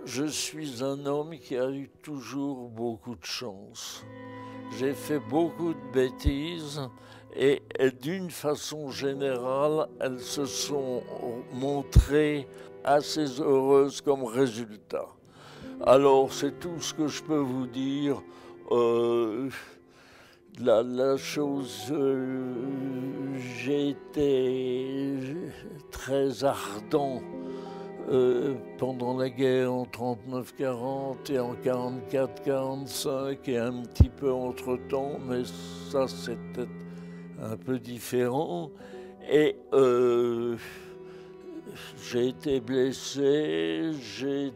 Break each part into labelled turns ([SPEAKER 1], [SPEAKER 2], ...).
[SPEAKER 1] Je suis un homme qui a eu toujours beaucoup de chance. J'ai fait beaucoup de bêtises et d'une façon générale, elles se sont montrées assez heureuses comme résultat. Alors c'est tout ce que je peux vous dire. Euh, la chose, j'ai été très ardent pendant la guerre en 39-40 et en 44-45 et un petit peu entre-temps, mais ça c'était un peu différent. Et j'ai été blessé, je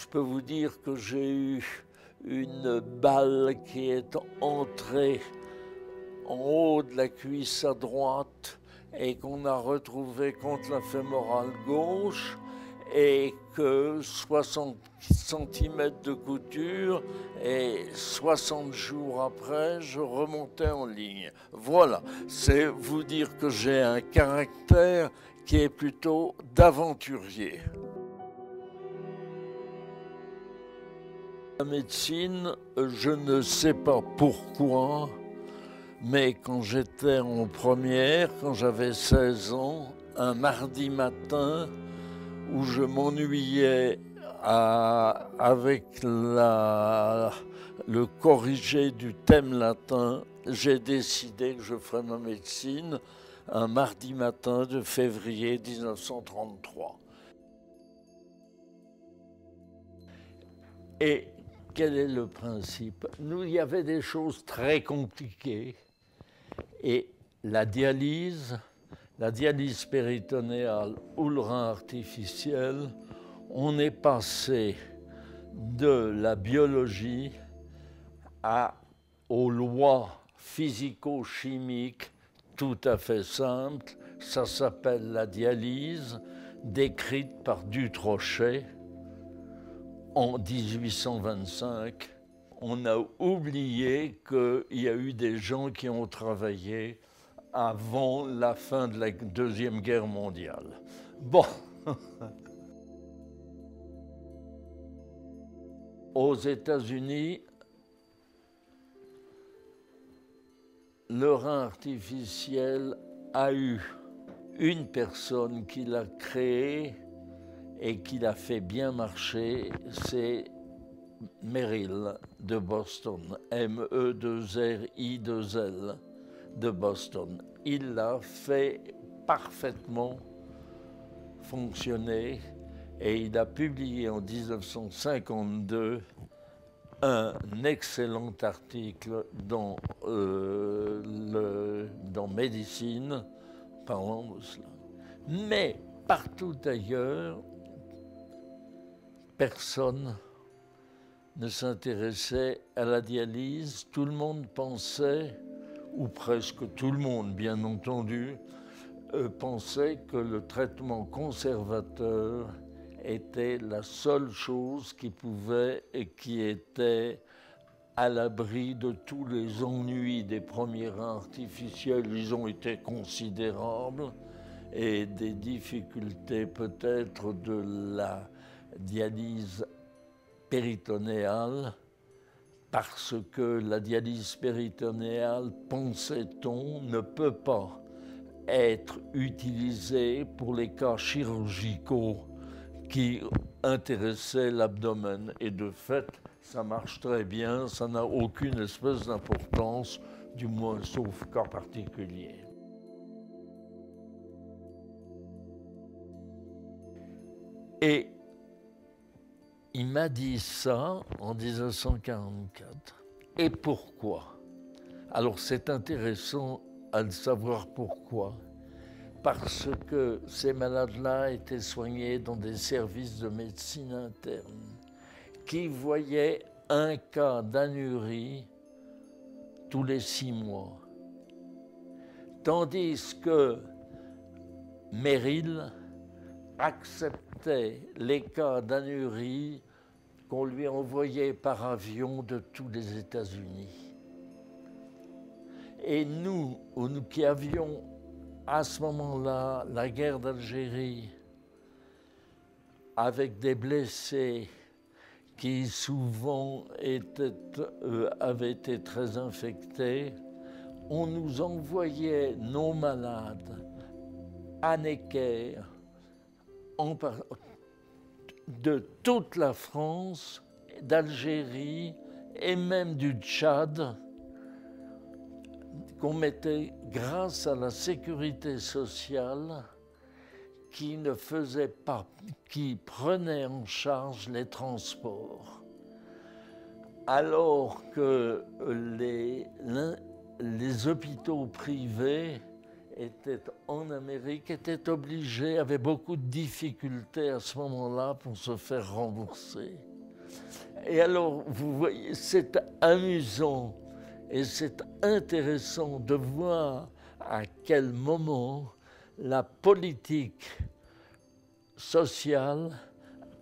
[SPEAKER 1] peux vous dire que j'ai eu une balle qui est entrée en haut de la cuisse à droite et qu'on a retrouvé contre la fémorale gauche et que 60 cm de couture et 60 jours après, je remontais en ligne. Voilà, c'est vous dire que j'ai un caractère qui est plutôt d'aventurier. La médecine, je ne sais pas pourquoi, mais quand j'étais en première, quand j'avais 16 ans, un mardi matin où je m'ennuyais avec le corrigé du thème latin, j'ai décidé que je ferais ma médecine un mardi matin de février 1933. Et quel est le principe? Il y avait des choses très compliquées et la dialyse péritonéale ou le rein artificiel, on est passé de la biologie aux lois physico-chimiques tout à fait simples. Ça s'appelle la dialyse, décrite par Dutrochet en 1825. On a oublié qu'il y a eu des gens qui ont travaillé avant la fin de la Deuxième Guerre mondiale. Bon. Aux États-Unis, le rein artificiel a eu une personne qui l'a créé et qui l'a fait bien marcher, c'est Merrill de Boston, M-E-2-R-I-2-L de Boston. Il l'a fait parfaitement fonctionner et il a publié en 1952 un excellent article dans Médecine parlant de cela. Mais partout ailleurs, personne ne s'intéressait à la dialyse. Tout le monde pensait, ou presque tout le monde bien entendu, pensait que le traitement conservateur était la seule chose qui pouvait et qui était à l'abri de tous les ennuis des premiers reins artificiels. Ils ont été considérables et des difficultés peut-être de la dialyse péritonéale, parce que la dialyse péritonéale, pensait-on, ne peut pas être utilisée pour les cas chirurgicaux qui intéressaient l'abdomen. Et de fait, ça marche très bien, ça n'a aucune espèce d'importance, du moins sauf cas particulier. Et il m'a dit ça en 1944. Et pourquoi? Alors c'est intéressant à le savoir pourquoi. Parce que ces malades-là étaient soignés dans des services de médecine interne qui voyaient un cas d'anurie tous les 6 mois. Tandis que Merrill acceptait les cas d'anurie qu'on lui envoyait par avion de tous les États-Unis. Et nous qui avions à ce moment-là la guerre d'Algérie, avec des blessés qui souvent avaient été très infectés, on nous envoyait nos malades à Necker, de toute la France, d'Algérie et même du Tchad, qu'on mettait grâce à la sécurité sociale qui prenait en charge les transports. Alors que les hôpitaux privés en Amérique étaient obligés, avaient beaucoup de difficultés à ce moment-là pour se faire rembourser. Et alors, vous voyez, c'est amusant et c'est intéressant de voir à quel moment la politique sociale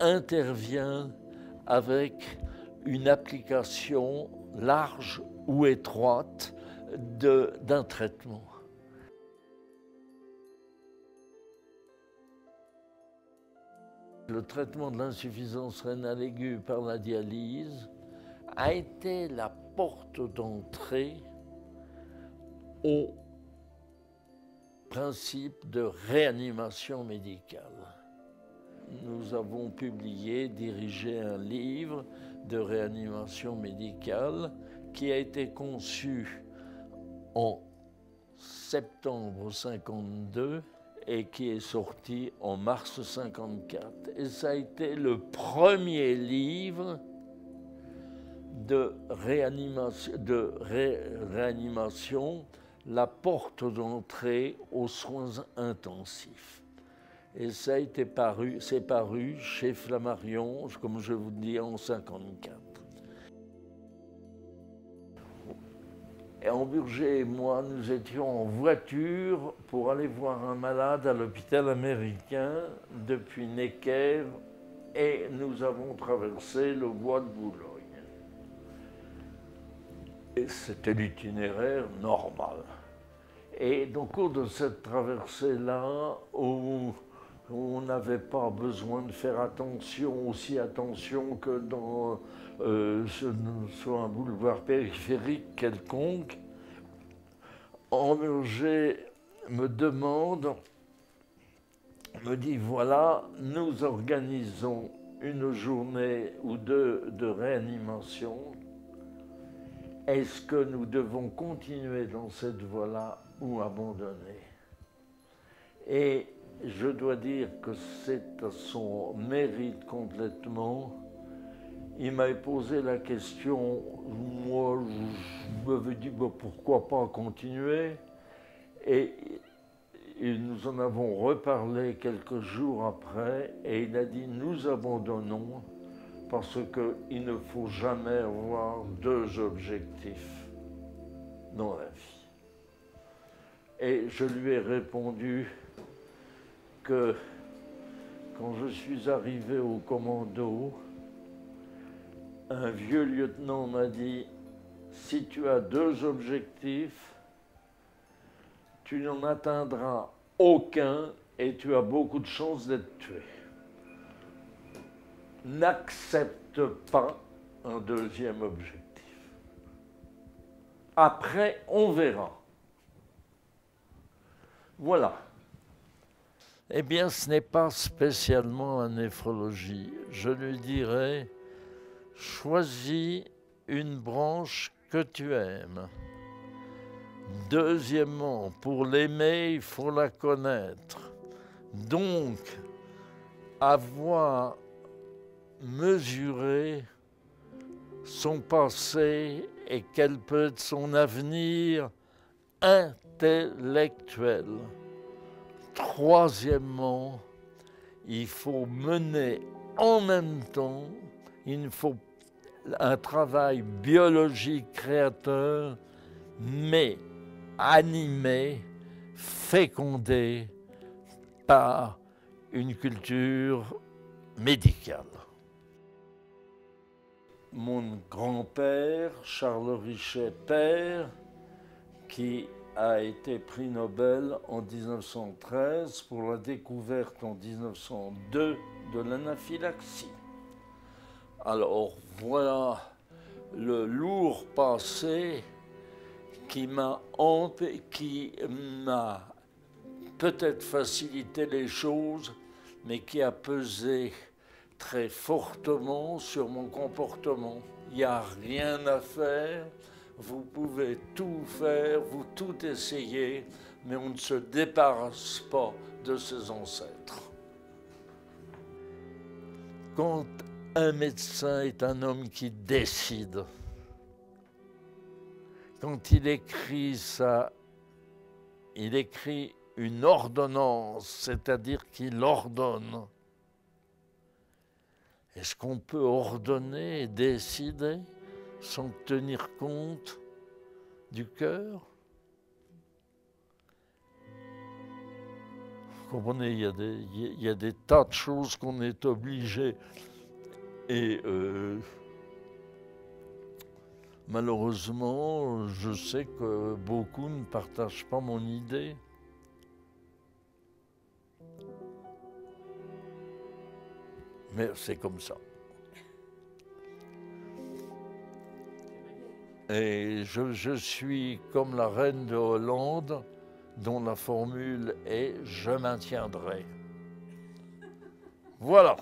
[SPEAKER 1] intervient avec une application large ou étroite d'un traitement. Le traitement de l'insuffisance rénale aiguë par la dialyse a été la porte d'entrée au principe de réanimation médicale. Nous avons dirigé un livre de réanimation médicale qui a été conçu en septembre 1952 et qui est sorti en mars 1954. Et ça a été le premier livre de réanimation, la porte d'entrée aux soins intensifs. Et ça a été c'est paru chez Flammarion, comme je vous dis, en 1954. Et Amburger et moi, nous étions en voiture pour aller voir un malade à l'hôpital américain depuis Necker et nous avons traversé le bois de Boulogne. Et c'était l'itinéraire normal. Et au cours de cette traversée-là, où on n'avait pas besoin de faire aussi attention que sur un boulevard périphérique quelconque, Amburger me dit voilà, nous organisons une journée ou deux de réanimation. Est-ce que nous devons continuer dans cette voie-là ou abandonner? Et je dois dire que c'est à son mérite complètement. Il m'a posé la question, moi je m'avais dit pourquoi pas continuer, et nous en avons reparlé quelques jours après, et il a dit nous abandonnons parce qu'il ne faut jamais avoir deux objectifs dans la vie. Et je lui ai répondu que quand je suis arrivé au commando, un vieux lieutenant m'a dit « Si tu as deux objectifs, tu n'en atteindras aucun et tu as beaucoup de chances d'être tué. N'accepte pas un deuxième objectif. Après, on verra. » Voilà. Eh bien, ce n'est pas spécialement la néphrologie. Je lui dirais, choisis une branche que tu aimes. Deuxièmement, pour l'aimer, il faut la connaître. Donc, avoir mesuré son passé et quel peut être son avenir intellectuel. Troisièmement, il faut mener en même temps, il faut un travail biologique créateur, mais animé, fécondé par une culture médicale. Mon grand-père, Charles Richet père, qui a été prix Nobel en 1913 pour la découverte en 1902 de l'anaphylaxie. Alors voilà le lourd passé qui m'a peut-être facilité les choses, mais qui a pesé très fortement sur mon comportement. Il n'y a rien à faire, vous pouvez tout faire, vous tout essayer, mais on ne se débarrasse pas de ses ancêtres. Quand un médecin est un homme qui décide, quand il écrit ça, il écrit une ordonnance, c'est-à-dire qu'il ordonne. Est-ce qu'on peut ordonner et décider sans tenir compte du cœur? Vous comprenez, il y a des tas de choses qu'on est obligé. Et malheureusement, je sais que beaucoup ne partagent pas mon idée. Mais c'est comme ça. Et je suis comme la reine de Hollande, dont la formule est « je maintiendrai ». Voilà.